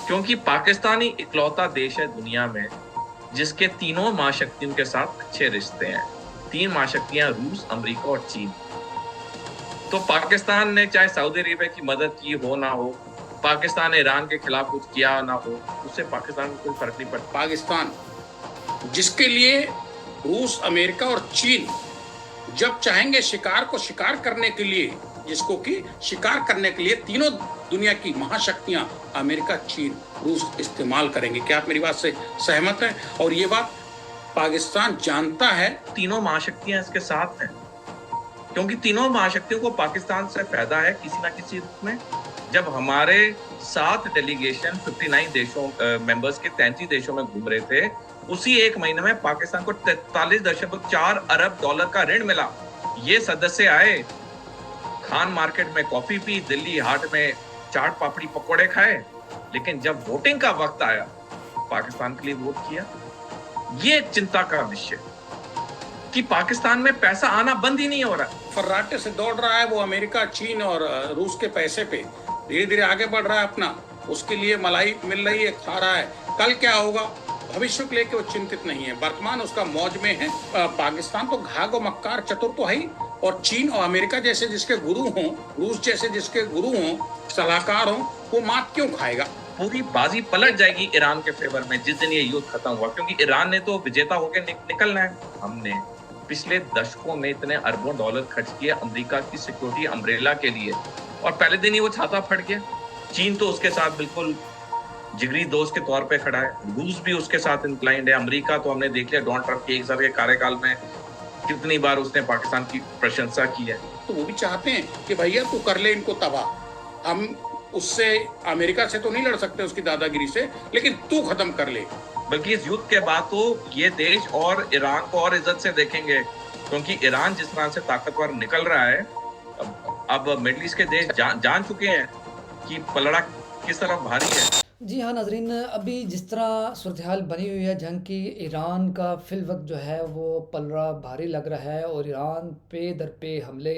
क्योंकि पाकिस्तान ही इकलौता देश है दुनिया में जिसके तीनों महाशक्तियों के साथ अच्छे रिश्ते हैं। तीन महाशक्तियां रूस, अमेरिका और चीन। तो पाकिस्तान ने चाहे सऊदी अरेबिया की मदद की हो ना हो, पाकिस्तान ने ईरान के खिलाफ कुछ किया ना हो, उससे पाकिस्तान को कोई फर्क नहीं पड़ता। पाकिस्तान जिसके लिए रूस, अमेरिका और चीन जब चाहेंगे शिकार को शिकार करने के लिए, जिसको कि शिकार करने के लिए तीनों दुनिया की महाशक्तियां अमेरिका, चीन, रूस इस्तेमाल करेंगे। क्या आप मेरी बात से सहमत हैं? और ये बात पाकिस्तान जानता है। तीनों महाशक्तियां इसके साथ हैं क्योंकि तीनों महाशक्तियों को पाकिस्तान से फायदा है किसी ना किसी रूप में। जब हमारे 7 डेलीगेशन 59 देशों मेंबर्स के 33 देशों में घूम रहे थे, उसी एक महीने में पाकिस्तान को 43.4 अरब डॉलर का ऋण मिला। ये सदस्य आए, खान मार्केट में कॉफी पी, दिल्ली हाट में चाट पापड़ी पकौड़े खाए, लेकिन जब वोटिंग का वक्त आया पाकिस्तान के लिए वोट किया। ये एक चिंता का विषय कि पाकिस्तान में पैसा आना बंद ही नहीं हो रहा। फर्राटे से दौड़ रहा है वो अमेरिका, चीन और रूस के पैसे पे धीरे धीरे आगे बढ़ रहा है अपना, उसके लिए मलाई मिल रही है, खा रहा है। कल क्या होगा भविष्य को लेकर वो चिंतित नहीं है, वर्तमान उसका मौज में है। पाकिस्तान तो घाघ और मक्कार चतुर तो है ही, और चीन और अमेरिका जैसे जिसके गुरु हों, रूस जैसे जिसके गुरु हों, सलाहकार हों, वो मात क्यों खाएगा? पूरी बाजी पलट जाएगी ईरान के फेवर में जिस दिन ये युद्ध खत्म हुआ, क्योंकि ईरान ने तो विजेता होकर निकलना है। हमने पिछले दशकों में इतने अरबों डॉलर खर्च किए अमेरिका की सिक्योरिटी अम्ब्रेला के लिए, और पहले दिन ही वो छाता फट गया। चीन तो उसके साथ बिल्कुल जिगरी दोस्त के तौर पे खड़ा है, रूस भी उसके साथ इंक्लाइंड है, अमेरिका तो हमने देख लिया डोनाल्ड ट्रंप के 1 साल के कार्यकाल में कितनी बार उसने पाकिस्तान की प्रशंसा की है। तो वो भी चाहते हैं कि भैया तू कर ले इनको तबाह, हम उससे अमेरिका से तो नहीं लड़ सकते उसकी दादागिरी से, लेकिन तू खत्म कर ले। बल्कि इस युद्ध के बाद तो ये देश और ईरान को और इज्जत से देखेंगे, क्योंकि ईरान जिस तरह से ताकतवर निकल रहा है, अब मिडिल ईस्ट के देश जान चुके हैं कि पलड़ा किस तरफ भारी है। जी हाँ नाजरीन, अभी जिस तरह सूरत हाल बनी हुई है जंग की, ईरान का फिल वक्त जो है वो पलड़ा भारी लग रहा है, और ईरान पे दर पे हमले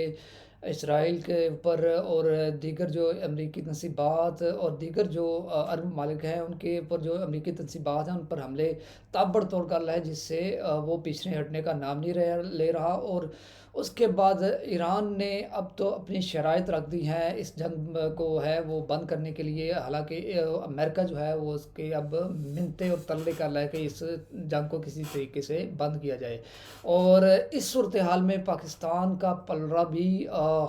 इसराइल के ऊपर और दीगर जो अमरीकी तनसीबात और दीगर जो अरब ममालिक हैं उनके ऊपर जो अमरीकी तनसीबात हैं उन पर हमले ताबड़तोड़ कर रहा है, जिससे वो पीछे हटने का नाम नहीं ले रहा। और उसके बाद ईरान ने अब तो अपनी शराइत रख दी हैं इस जंग को है वो बंद करने के लिए। हालांकि अमेरिका जो है वो उसके अब मिन्नतें और तरले कर रहा है कि इस जंग को किसी तरीके से बंद किया जाए। और इस सूरत हाल में पाकिस्तान का पलड़ा भी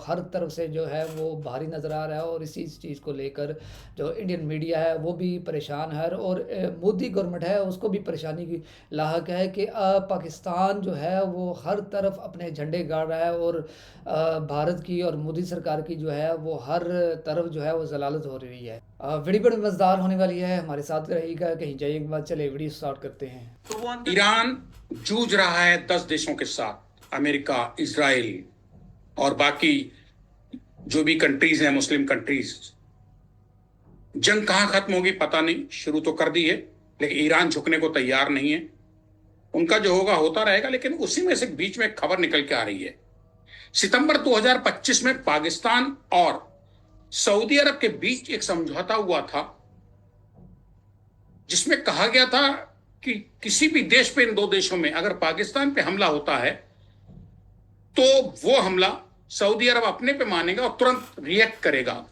हर तरफ से जो है वो भारी नज़र आ रहा है, और इसी चीज़ को लेकर जो इंडियन मीडिया है वो भी परेशान है, और मोदी गवर्नमेंट है उसको भी परेशानी की लाहक है कि पाकिस्तान जो है वो हर तरफ अपने झंडे गाड़ रहा है, और भारत की और मोदी सरकार की जो है वो हर तरफ जो है वो जलालत हो रही है। वीडियो बड़ी मज़ेदार होने वाली है, हमारे साथ रहिएगा, कहीं जाइएगा बाद। चले वीडियो स्टार्ट करते हैं। ईरान जूझ रहा है 10 देशों के साथ, अमेरिका, इजराइल और बाकी जो भी कंट्रीज हैं, मुस्लिम कंट्रीज। जंग कहां खत्म होगी पता नहीं, शुरू तो कर दी है, लेकिन ईरान झुकने को तैयार नहीं है। उनका जो होगा होता रहेगा, लेकिन उसी में से बीच में खबर निकल के आ रही है। सितंबर 2025 में पाकिस्तान और सऊदी अरब के बीच एक समझौता हुआ था, जिसमें कहा गया था कि किसी भी देश पे, इन दो देशों में अगर पाकिस्तान पे हमला होता है तो वो हमला सऊदी अरब अपने पे मानेगा और तुरंत रिएक्ट करेगा,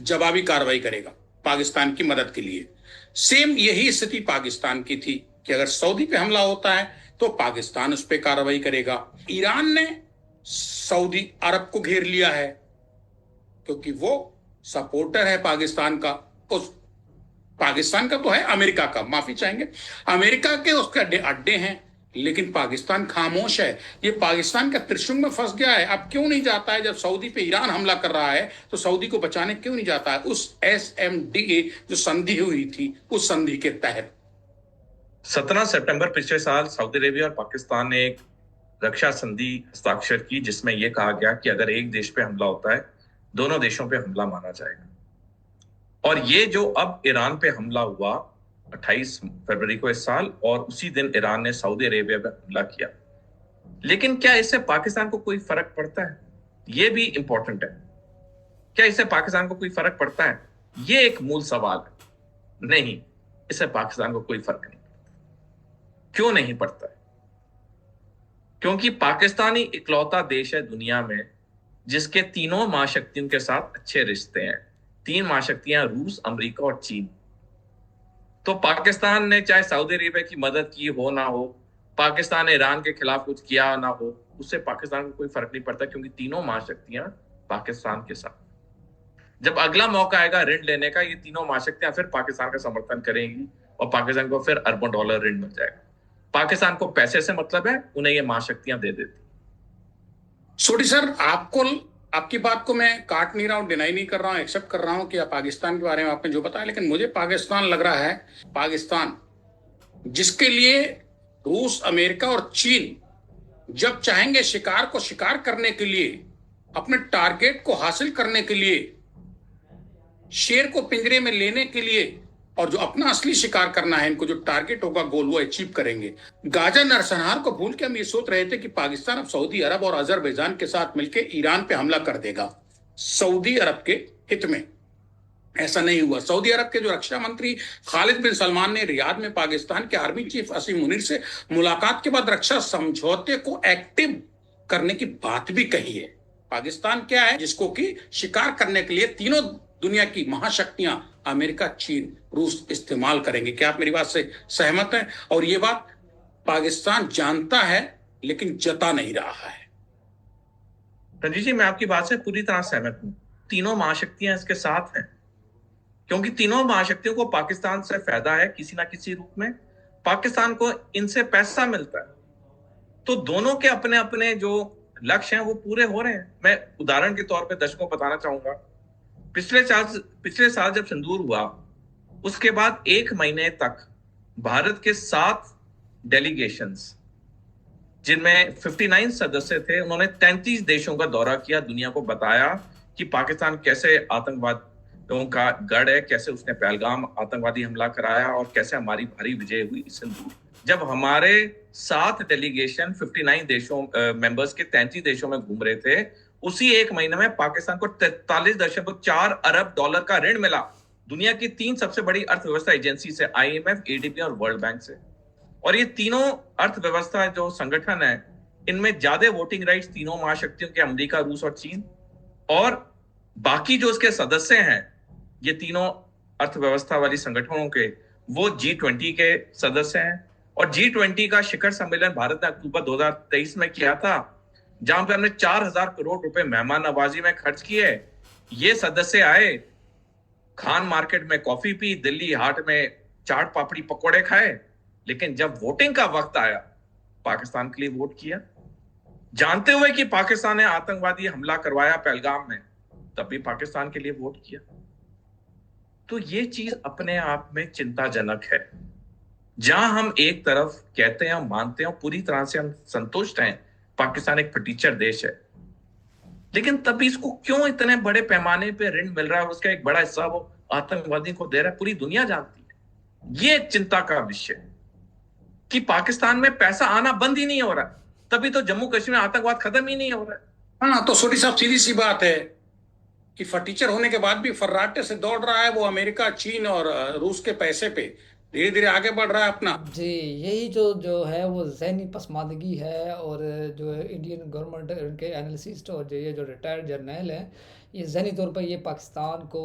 जवाबी कार्रवाई करेगा पाकिस्तान की मदद के लिए। सेम यही स्थिति पाकिस्तान की थी कि अगर सऊदी पे हमला होता है तो पाकिस्तान उस पर कार्रवाई करेगा। ईरान ने सऊदी अरब को घेर लिया है क्योंकि वो सपोर्टर है पाकिस्तान का। उस पाकिस्तान का तो है, अमेरिका का माफी चाहेंगे, अमेरिका के उसके अड्डे हैं, लेकिन पाकिस्तान खामोश है। ये पाकिस्तान का त्रिशंकु में फंस गया है। अब क्यों नहीं जाता है, जब सऊदी पे ईरान हमला कर रहा है तो सऊदी को बचाने क्यों नहीं जाता है? उस SMDA जो संधि हुई थी, उस संधि के तहत 17 सितंबर पिछले साल सऊदी अरेबिया और पाकिस्तान ने एक रक्षा संधि हस्ताक्षर की, जिसमें यह कहा गया कि अगर एक देश पे हमला होता है, दोनों देशों पे हमला माना जाएगा। और ये जो अब ईरान पे हमला हुआ 28 फरवरी को इस साल, और उसी दिन ईरान ने सऊदी अरेबिया पे हमला किया, लेकिन क्या इससे पाकिस्तान को कोई फर्क पड़ता है? ये भी इंपॉर्टेंट है। क्या इससे पाकिस्तान को कोई फर्क पड़ता है? ये एक मूल सवाल है। नहीं, इससे पाकिस्तान को कोई फर्क नहीं। क्यों नहीं पड़ता है? क्योंकि पाकिस्तान ही इकलौता देश है दुनिया में जिसके तीनों महाशक्तियों के साथ अच्छे रिश्ते हैं। 3 महाशक्तियां रूस, अमेरिका और चीन। तो पाकिस्तान ने चाहे सऊदी अरेबिया की मदद की हो ना हो, पाकिस्तान ने ईरान के खिलाफ कुछ किया ना हो, उससे पाकिस्तान को कोई फर्क नहीं पड़ता, क्योंकि तीनों महाशक्तियां पाकिस्तान के साथ। जब अगला मौका आएगा ऋण लेने का, ये तीनों महाशक्तियां फिर पाकिस्तान का समर्थन करेंगी और पाकिस्तान को फिर अरबों डॉलर ऋण मिल जाएगा। पाकिस्तान को पैसे से मतलब है, उन्हें ये महाशक्तियां दे देती। सोडी सर, आपकी बात को मैं काट नहीं रहा हूं, डिनाई नहीं कर रहा हूं, एक्सेप्ट कर रहा हूं कि पाकिस्तान के बारे में आपने जो बताया, लेकिन मुझे पाकिस्तान लग रहा है, पाकिस्तान जिसके लिए रूस, अमेरिका और चीन जब चाहेंगे शिकार को शिकार करने के लिए, अपने टारगेट को हासिल करने के लिए, शेर को पिंजरे में लेने के लिए, और जो अपना असली शिकार करना है, इनको जो टारगेट होगा, गोल, वो अचीव करेंगे। गाजा नरसंहार को भूल के हम ये सोच रहे थे कि पाकिस्तान अब सऊदी अरब और अजरबैजान के साथ मिलकर ईरान पे हमला कर देगा सऊदी अरब के हित में। ऐसा नहीं हुआ। सऊदी अरब के जो रक्षा मंत्री खालिद बिन सलमान ने रियाद में पाकिस्तान के आर्मी चीफ असीम मुनीर से मुलाकात के बाद रक्षा समझौते को एक्टिव करने की बात भी कही है। पाकिस्तान क्या है, जिसको कि शिकार करने के लिए तीनों दुनिया की महाशक्तियां अमेरिका, चीन, रूस इस्तेमाल करेंगे। क्या आप मेरी बात से सहमत हैं? और ये बात पाकिस्तान जानता है लेकिन जता नहीं रहा है। रंजीत जी, मैं आपकी बात से पूरी तरह सहमत हूं। तीनों महाशक्तियां इसके साथ हैं, क्योंकि तीनों महाशक्तियों को पाकिस्तान से फायदा है किसी ना किसी रूप में। पाकिस्तान को इनसे पैसा मिलता है, तो दोनों के अपने अपने जो लक्ष्य हैं वो पूरे हो रहे हैं। मैं उदाहरण के तौर पे दर्शकों को बताना चाहूंगा, पिछले साल जब सिंदूर हुआ, उसके बाद 1 महीने तक भारत के 7 डेलीगेशंस, जिनमें 59 सदस्य थे, उन्होंने 33 देशों का दौरा किया, दुनिया को बताया कि पाकिस्तान कैसे आतंकवादियों का गढ़ है, कैसे उसने पहलगाम आतंकवादी हमला कराया और कैसे हमारी भारी विजय हुई सिंदूर। जब हमारे 7 डेलीगेशन 59 देशों मेंबर्स के 33 देशों में घूम रहे थे, उसी 1 महीने में पाकिस्तान को 43.4 अरब डॉलर का ऋण मिला दुनिया की 3 सबसे बड़ी अर्थव्यवस्था एजेंसी से, IMF, ADB और वर्ल्ड बैंक से। और ये तीनों अर्थव्यवस्था जो संगठन है, इनमें ज्यादा वोटिंग राइट्स तीनों महाशक्तियों के, अमेरिका, रूस और चीन, और बाकी जो उसके सदस्य हैं, ये तीनों अर्थव्यवस्था वाली संगठनों के, वो G20 के सदस्य हैं। और G20 का शिखर सम्मेलन भारत ने अक्टूबर 2023 में किया था, जहां पे हमने 4000 करोड़ रुपए मेहमान नवाजी में खर्च किए। ये सदस्य आए, खान मार्केट में कॉफी पी, दिल्ली हाट में चाट पापड़ी पकोड़े खाए, लेकिन जब वोटिंग का वक्त आया, पाकिस्तान के लिए वोट किया, जानते हुए कि पाकिस्तान ने आतंकवादी हमला करवाया पहलगाम में, तब भी पाकिस्तान के लिए वोट किया। तो ये चीज अपने आप में चिंताजनक है। जहां हम एक तरफ कहते हैं, मानते हैं, पूरी तरह से हम संतुष्ट हैं, पाकिस्तान एक फटीचर देश है, लेकिन तब भी इसको क्यों इतने बड़े पैमाने पे ऋण मिल रहा है, उसका एक बड़ा हिस्सा वो आतंकवादी को दे रहा है, पूरी दुनिया जानती है। ये एक चिंता का विषय कि पाकिस्तान में पैसा आना बंद ही नहीं हो रहा, तभी तो जम्मू कश्मीर में आतंकवाद खत्म ही नहीं हो रहा है। हाँ, तो सोडी साहब, सीधी सी बात है कि फटीचर होने के बाद भी फर्राटे से दौड़ रहा है वो अमेरिका, चीन और रूस के पैसे पे, धीरे धीरे आगे बढ़ रहा है अपना। जी, यही जो है वो ज़हनी पसमानदगी है। और जो इंडियन गवर्नमेंट, उनके एनालिसिस्ट और ये जो रिटायर्ड जर्नल हैं, ये ज़हनी तौर पर ये पाकिस्तान को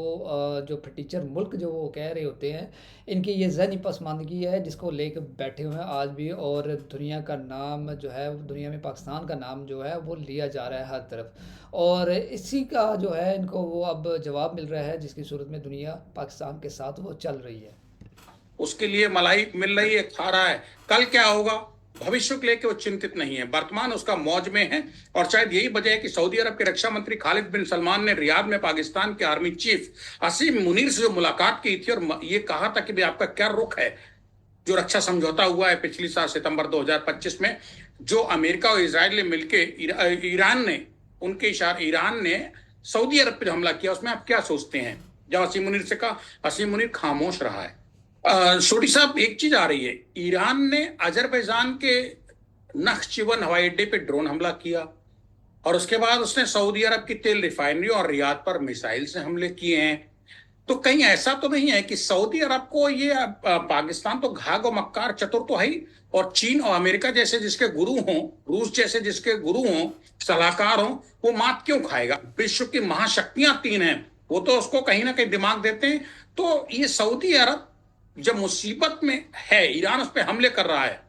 जो फटीचर मुल्क जो वो कह रहे होते हैं, इनकी ये ज़हनी पसमानदगी है जिसको लेकर बैठे हुए हैं आज भी। और दुनिया का नाम जो है, दुनिया में पाकिस्तान का नाम जो है वो लिया जा रहा है हर तरफ, और इसी का जो है इनको वो अब जवाब मिल रहा है, जिसकी सूरत में दुनिया पाकिस्तान के साथ वो चल रही है। उसके लिए मलाई मिल रही है, खा रहा है। कल क्या होगा, भविष्य को लेकर वो चिंतित नहीं है, वर्तमान उसका मौज में है। और शायद यही वजह है कि सऊदी अरब के रक्षा मंत्री खालिद बिन सलमान ने रियाद में पाकिस्तान के आर्मी चीफ असीम मुनीर से जो मुलाकात की थी और ये कहा था कि भाई आपका क्या रुख है, जो रक्षा समझौता हुआ है पिछली साल सितंबर 2025 में, जो अमेरिका और इजराइल ने मिलकर ईरान ने सऊदी अरब पर हमला किया, उसमें आप क्या सोचते हैं? जब असीम मुनीर से कहा, असीम मुनीर खामोश रहा है। सोडी साहब, एक चीज आ रही है, ईरान ने अजरबैजान के नख्चिवन हवाई अड्डे पे ड्रोन हमला किया और उसके बाद उसने सऊदी अरब की तेल रिफाइनरी और रियाद पर मिसाइल से हमले किए हैं। तो कहीं ऐसा तो नहीं है कि सऊदी अरब को ये पाकिस्तान तो घाघ और मक्कार चतुर तो है ही, और चीन और अमेरिका जैसे जिसके गुरु हों, रूस जैसे जिसके गुरु हों, सलाहकार हों, वो मात क्यों खाएगा? विश्व की महाशक्तियां तीन हैं, वो तो उसको कहीं ना कहीं दिमाग देते हैं। तो ये सऊदी अरब जब मुसीबत में है, ईरान उस पर हमले कर रहा है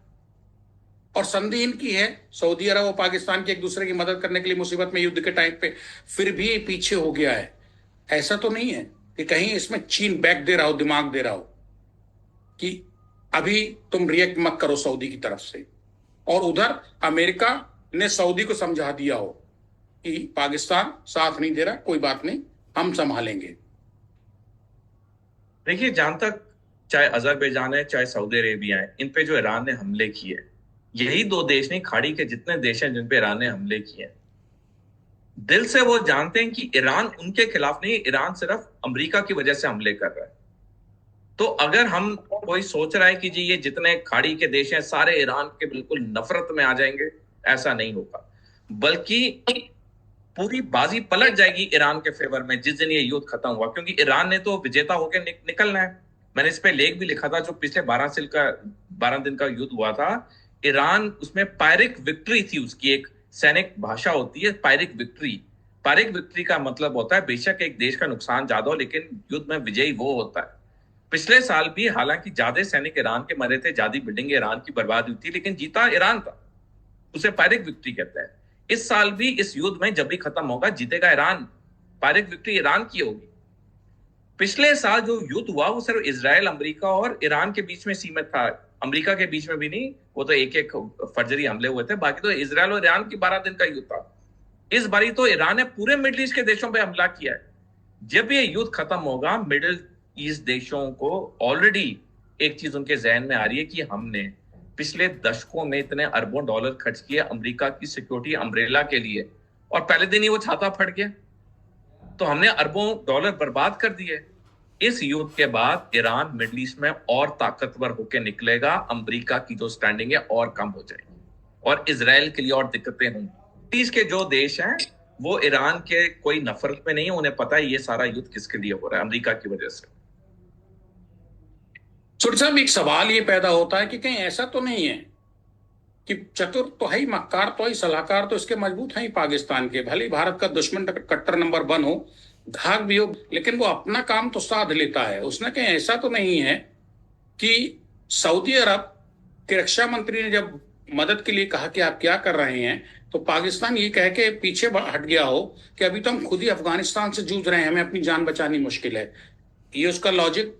और संधि इनकी है, सऊदी अरब और पाकिस्तान की एक दूसरे की मदद करने के लिए मुसीबत में युद्ध के टाइम पे, फिर भी ये पीछे हो गया है। ऐसा तो नहीं है कि कहीं इसमें चीन बैक दे रहा हो, दिमाग दे रहा हो कि अभी तुम रिएक्ट मत करो सऊदी की तरफ से, और उधर अमेरिका ने सऊदी को समझा दिया हो कि पाकिस्तान साथ नहीं दे रहा, कोई बात नहीं, हम संभालेंगे। देखिए, जहां तक चाहे अजरबैजान है चाहे सऊदी अरेबिया है, इन पे जो ईरान ने हमले किए, यही दो देश नहीं, खाड़ी के जितने देश हैं जिन पे ईरान ने हमले किए, दिल से वो जानते हैं कि ईरान उनके खिलाफ नहीं, ईरान सिर्फ अमेरिका की वजह से हमले कर रहा है। तो अगर हम कोई सोच रहा है कि जी ये जितने खाड़ी के देश हैं सारे ईरान के बिल्कुल नफरत में आ जाएंगे, ऐसा नहीं होगा, बल्कि पूरी बाजी पलट जाएगी ईरान के फेवर में जिस दिन ये युद्ध खत्म हुआ, क्योंकि ईरान ने तो विजेता होकर निकलना है। मैंने इस पे लेख भी लिखा था, जो पिछले 12 दिन का युद्ध हुआ था, ईरान उसमें पायरिक विक्ट्री थी, उसकी एक सैनिक भाषा होती है पायरिक विक्ट्री। पायरिक विक्ट्री का मतलब होता है बेशक एक देश का नुकसान ज्यादा हो लेकिन युद्ध में विजयी वो होता है। पिछले साल भी हालांकि ज्यादा सैनिक ईरान के मरे थे, ज्यादा बिल्डिंग ईरान की बर्बाद हुई थी, लेकिन जीता ईरान था, उसे पायरिक विक्ट्री कहते हैं। इस साल भी इस युद्ध में जब भी खत्म होगा जीतेगा ईरान, पायरिक विक्ट्री ईरान की होगी। पिछले साल जो युद्ध हुआ वो सिर्फ इजराइल, अमेरिका और ईरान के बीच में सीमित था, अमेरिका के बीच में भी नहीं, वो तो एक एक फर्जरी हमले हुए थे, बाकी तो इजराइल और ईरान की 12 दिन का युद्ध था। इस बारी तो ईरान ने पूरे मिडिल ईस्ट के देशों पे हमला किया है। जब ये युद्ध खत्म होगा, मिडिल ईस्ट देशों को ऑलरेडी एक चीज उनके जहन में आ रही है कि हमने पिछले दशकों में इतने अरबों डॉलर खर्च किए अमेरिका की सिक्योरिटी अम्ब्रेला के लिए, और पहले दिन ही वो छाता फट गया, तो हमने अरबों डॉलर बर्बाद कर दिए। इस युद्ध के बाद ईरान मिडिल ईस्ट में और ताकतवर होकर निकलेगा, अमेरिका की जो स्टैंडिंग है और कम हो जाएगी, और इजराइल के लिए और दिक्कतें होंगी। इसके जो देश हैं वो ईरान के कोई नफरत में नहीं है, उन्हें पता है ये सारा युद्ध किसके लिए हो रहा है, अमेरिका की वजह से। छोटे साहब, एक सवाल ये पैदा होता है कि कहीं ऐसा तो नहीं है कि चतुर तो है ही, मक्कार तो है, सलाहकार तो इसके मजबूत है ही पाकिस्तान के, भले ही भारत का दुश्मन कट्टर नंबर 1 हो, घाघ भी हो, लेकिन वो अपना काम तो साध लेता है। उसने कहीं ऐसा तो नहीं है कि सऊदी अरब के रक्षा मंत्री ने जब मदद के लिए कहा कि आप क्या कर रहे हैं, तो पाकिस्तान ये कह के पीछे हट गया हो कि अभी तो हम खुद ही अफगानिस्तान से जूझ रहे हैं, हमें अपनी जान बचानी मुश्किल है। ये उसका लॉजिक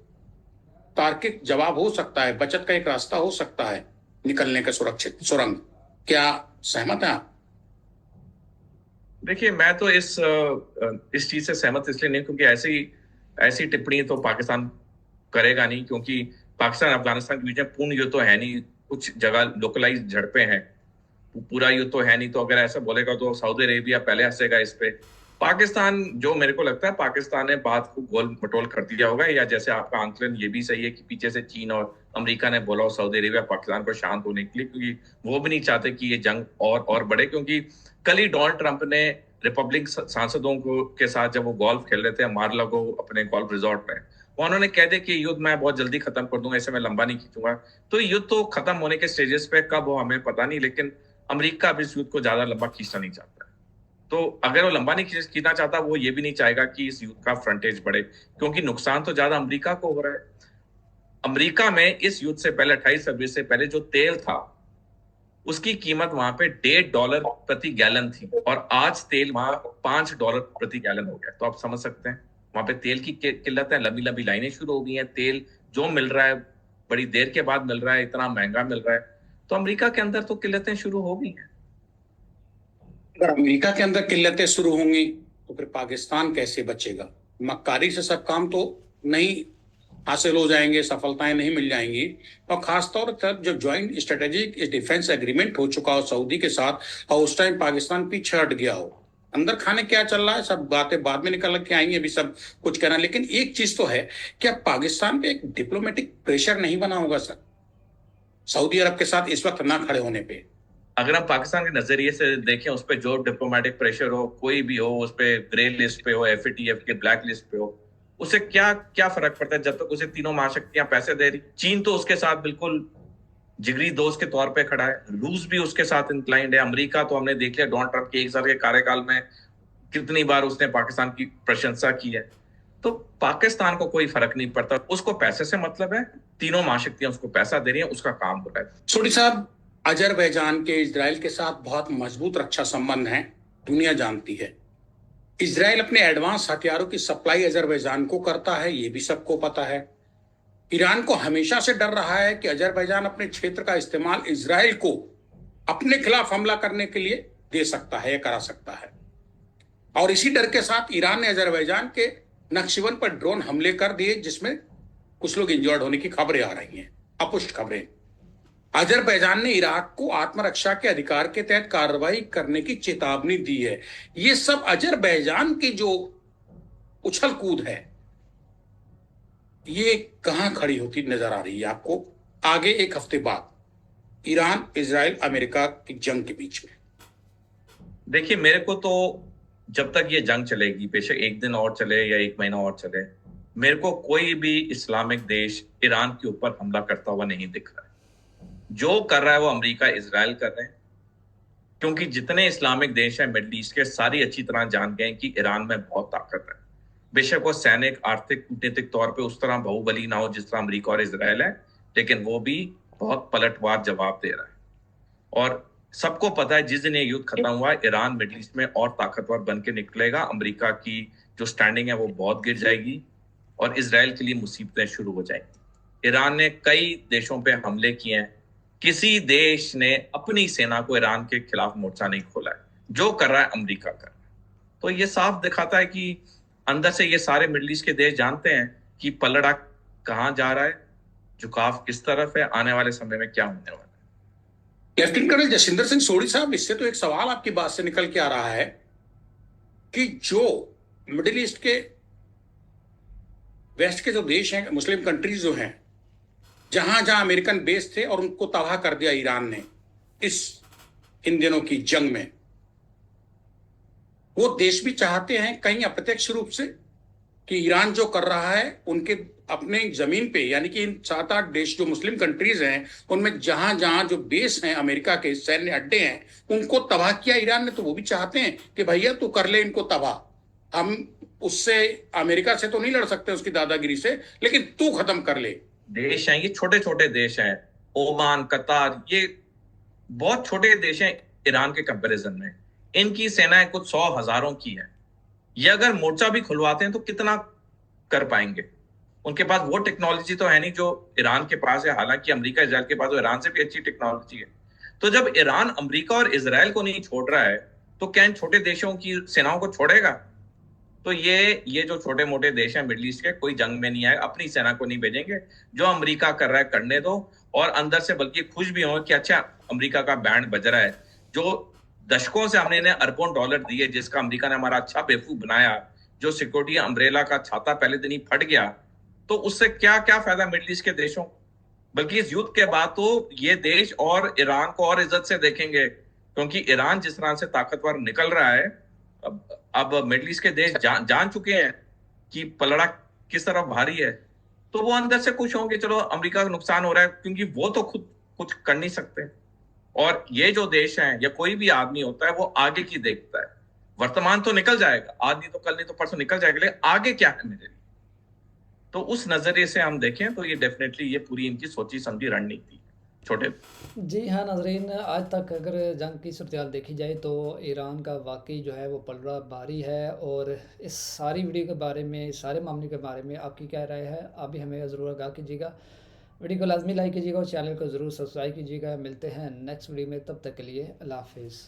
तार्किक जवाब हो सकता है, बचत का एक रास्ता हो सकता है निकलने का सुरक्षित सुरंग। क्या सहमत है आप? देखिए, मैं तो इस चीज से सहमत इसलिए नहीं क्योंकि ऐसी टिप्पणी तो पाकिस्तान करेगा नहीं, क्योंकि पाकिस्तान अफगानिस्तान के बीच में पूर्ण युद्ध तो है नहीं, कुछ जगह लोकलाइज झड़पें हैं, पूरा युद्ध तो है नहीं। तो अगर ऐसा बोलेगा तो सऊदी अरेबिया पहले हंसेगा इस पे। पाकिस्तान, जो मेरे को लगता है पाकिस्तान ने बात को गोल मटोल कर दिया होगा, या जैसे आपका आंकलन ये भी सही है कि पीछे से चीन और अमेरिका ने बोला हो सऊदी अरेबिया पाकिस्तान को शांत होने के लिए, क्योंकि वो भी नहीं चाहते कि ये जंग और बढ़े। क्योंकि कल ही डोनाल्ड ट्रंप ने रिपब्लिक सांसदों को के साथ जब वो गोल्फ खेल रहे थे मार-लागो अपने गोल्फ रिजॉर्ट में, उन्होंने कह दिया कि युद्ध मैं बहुत जल्दी खत्म कर दूंगा, इसे मैं लंबा नहीं खींचूंगा। तो युद्ध तो खत्म होने के स्टेजेस पे कब हो हमें पता नहीं, लेकिन अमेरिका अब इस युद्ध को ज्यादा लंबा खींचना नहीं चाहता है। तो अगर वो लंबा नहीं खींचना चाहता, वो ये भी नहीं चाहेगा कि इस युद्ध का फ्रंटेज बढ़े, क्योंकि नुकसान तो ज्यादा अमेरिका को हो रहा है। अमेरिका में इस युद्ध से पहले 28 फरवरी से पहले जो तेल था उसकी कीमत वहां पे $1.5 प्रति गैलन थी, और आज तेल वहां $5 प्रति गैलन हो गया। तो आप समझ सकते हैं वहां पे तेल की किल्लत है, लंबी लंबी लाइनें शुरू हो गई हैं, तेल जो मिल रहा है बड़ी देर के बाद मिल रहा है, इतना महंगा मिल रहा है, तो अमेरिका के अंदर तो किल्लतें शुरू हो गई हैं। अगर अमेरिका के अंदर किल्लतें शुरू होंगी तो फिर पाकिस्तान कैसे बचेगा? मक्कारी से सब काम तो नहीं हासिल हो जाएंगे, सफलताएं नहीं मिल जाएंगी। और खासतौर पर जब ज्वाइंट स्ट्रेटेजिक डिफेंस एग्रीमेंट हो चुका हो सऊदी के साथ, और उस टाइम पाकिस्तान पीछे हट गया हो, अंदर खाने क्या चल रहा है सब बातें बाद में निकल के आएंगी, अभी सब कुछ कहना। लेकिन एक चीज तो है, क्या पाकिस्तान पे एक डिप्लोमेटिक प्रेशर नहीं बना होगा सर सऊदी अरब के साथ इस वक्त ना खड़े होने पे? अगर हम पाकिस्तान के नजरिए से देखें, उस पर जो डिप्लोमेटिक प्रेशर हो, कोई भी हो, उस पर ग्रे लिस्ट पे हो, FATF के ब्लैक लिस्ट पे हो, उसे क्या क्या फर्क पड़ता है जब तक उसे तीनों महाशक्तियां पैसे दे रही। चीन तो उसके साथ बिल्कुल जिगरी दोस्त के तौर पे खड़ा है, रूस भी उसके साथ इंक्लाइंड है, अमेरिका तो हमने देख लिया डोनाल्ड ट्रंप के 1 साल के कार्यकाल में कितनी बार उसने पाकिस्तान की प्रशंसा की है। तो पाकिस्तान को कोई फर्क नहीं पड़ता, उसको पैसे से मतलब है, तीनों महाशक्तियां उसको पैसा दे रही हैं, उसका काम हो रहा है। सोडी साहब, अजरबैजान के इजराइल के साथ बहुत मजबूत रक्षा संबंध हैं, दुनिया जानती है। इजराइल अपने एडवांस हथियारों की सप्लाई अजरबैजान को करता है, ये भी सबको पता है। ईरान को हमेशा से डर रहा है कि अजरबैजान अपने क्षेत्र का इस्तेमाल इजराइल को अपने खिलाफ हमला करने के लिए दे सकता है या करा सकता है। और इसी डर के साथ ईरान ने अजरबैजान के नक्शिवन पर ड्रोन हमले कर दिए, जिसमें कुछ लोग इंजर्ड होने की खबरें आ रही हैं, अपुष्ट खबरें। अजरबैजान ने इराक को आत्मरक्षा के अधिकार के तहत कार्रवाई करने की चेतावनी दी है। ये सब अजरबैजान की जो उछल कूद है, ये कहां खड़ी होती नजर आ रही है आपको आगे 1 हफ्ते बाद ईरान, इजराइल, अमेरिका की जंग के बीच में? देखिए, मेरे को तो जब तक ये जंग चलेगी, बेशक 1 दिन और चले या 1 महीना और चले, मेरे को कोई भी इस्लामिक देश ईरान के ऊपर हमला करता हुआ नहीं दिख रहा है। जो कर रहा है वो अमेरिका, इजराइल कर रहे हैं, क्योंकि जितने इस्लामिक देश हैं मिडिल ईस्ट के, सारी अच्छी तरह जान गए कि ईरान में बहुत ताकत है। बेशक वो सैनिक, आर्थिक, कूटनीतिक तौर पे उस तरह बाहुबली ना हो जिस तरह अमेरिका और इजराइल है, लेकिन वो भी बहुत पलटवार जवाब दे रहा है। और सबको पता है जिस दिन ये युद्ध खत्म हुआ, ईरान मिडिल ईस्ट में और ताकतवर बन के निकलेगा, अमेरिका की जो स्टैंडिंग है वो बहुत गिर जाएगी और इजराइल के लिए मुसीबतें शुरू हो जाएंगी। ईरान ने कई देशों पे हमले किए हैं, किसी देश ने अपनी सेना को ईरान के खिलाफ मोर्चा नहीं खोला है। जो कर रहा है अमेरिका कर रहा है। तो ये साफ दिखाता है कि अंदर से ये सारे मिडिल ईस्ट के देश जानते हैं कि पलड़ा कहां जा रहा है, झुकाव किस तरफ है, आने वाले समय में क्या होने वाला है। लेफ्टिनेंट कर्नल जसिंदर सिंह सोढ़ी साहब, इससे तो एक सवाल आपकी बात से निकल के आ रहा है कि जो मिडिल ईस्ट के वेस्ट के जो देश हैं, मुस्लिम कंट्रीज जो हैं, जहां जहां अमेरिकन बेस थे और उनको तबाह कर दिया ईरान ने इन दिनों की जंग में, वो देश भी चाहते हैं कहीं अप्रत्यक्ष रूप से कि ईरान जो कर रहा है उनके अपने जमीन पे, यानी कि इन 7-8 देश जो मुस्लिम कंट्रीज हैं उनमें जहां जहां जो बेस हैं, अमेरिका के सैन्य अड्डे हैं, उनको तबाह किया ईरान ने। तो वो भी चाहते हैं कि भैया तू कर ले इनको तबाह, हम उससे, अमेरिका से तो नहीं लड़ सकते उसकी दादागिरी से, लेकिन तू खत्म कर ले। देश हैं ये, छोटे छोटे देश हैं, ओमान, कतार, ये बहुत छोटे देश हैं ईरान के कंपैरिजन में। इनकी सेनाएं कुछ 100 हजारों की है। ये अगर मोर्चा भी खुलवाते हैं तो कितना कर पाएंगे? उनके पास वो टेक्नोलॉजी तो है नहीं जो ईरान के पास है। हालांकि अमेरिका, इजराइल के पास तो ईरान से भी अच्छी टेक्नोलॉजी है। तो जब ईरान अमेरिका और इजराइल को नहीं छोड़ रहा है, तो क्या इन छोटे देशों की सेनाओं को छोड़ेगा? तो ये जो छोटे मोटे देश हैं मिडिल ईस्ट के, कोई जंग में नहीं आएगा, अपनी सेना को नहीं भेजेंगे। जो अमेरिका कर रहा है करने दो, और अंदर से बल्कि खुश भी हो कि अच्छा अमेरिका का बैंड बज रहा है। जो दशकों से हमने इन्हें अरबों डॉलर दिए, जिसका अमेरिका ने हमारा अच्छा बेवकूफ बनाया, जो सिक्योरिटी अम्ब्रेला का छाता पहले दिन ही फट गया, तो उससे क्या क्या फायदा मिडिल ईस्ट के देशों? बल्कि इस युद्ध के बाद तो ये देश और ईरान को और इज्जत से देखेंगे, क्योंकि ईरान जिस तरह से ताकतवर निकल रहा है, अब मिडिल ईस्ट के देश जान चुके हैं कि पलड़ा किस तरफ भारी है। तो वो अंदर से खुश होंगे, चलो अमेरिका का नुकसान हो रहा है, क्योंकि वो तो खुद कुछ कर नहीं सकते। और ये जो देश हैं, या कोई भी आदमी होता है, वो आगे की देखता है। वर्तमान तो निकल जाएगा, आज नहीं तो कल, नहीं तो परसों निकल जाएगा, लेकिन आगे क्या है मेरे लिए। तो उस नजरिए से हम देखें तो ये डेफिनेटली ये पूरी इनकी सोची समझी रणनीति है। छोटे जी हाँ नाजरीन, आज तक अगर जंग की सूरत देखी जाए तो ईरान का वाकई जो है वो पलड़ा भारी है। और इस सारी वीडियो के बारे में, इस सारे मामले के बारे में आपकी क्या राय है, आप भी हमें ज़रूर आगाह कीजिएगा। वीडियो को लाजमी लाइक कीजिएगा और चैनल को ज़रूर सब्सक्राइब कीजिएगा। मिलते हैं नेक्स्ट वीडियो में, तब तक के लिए अल्लाह हाफिज़।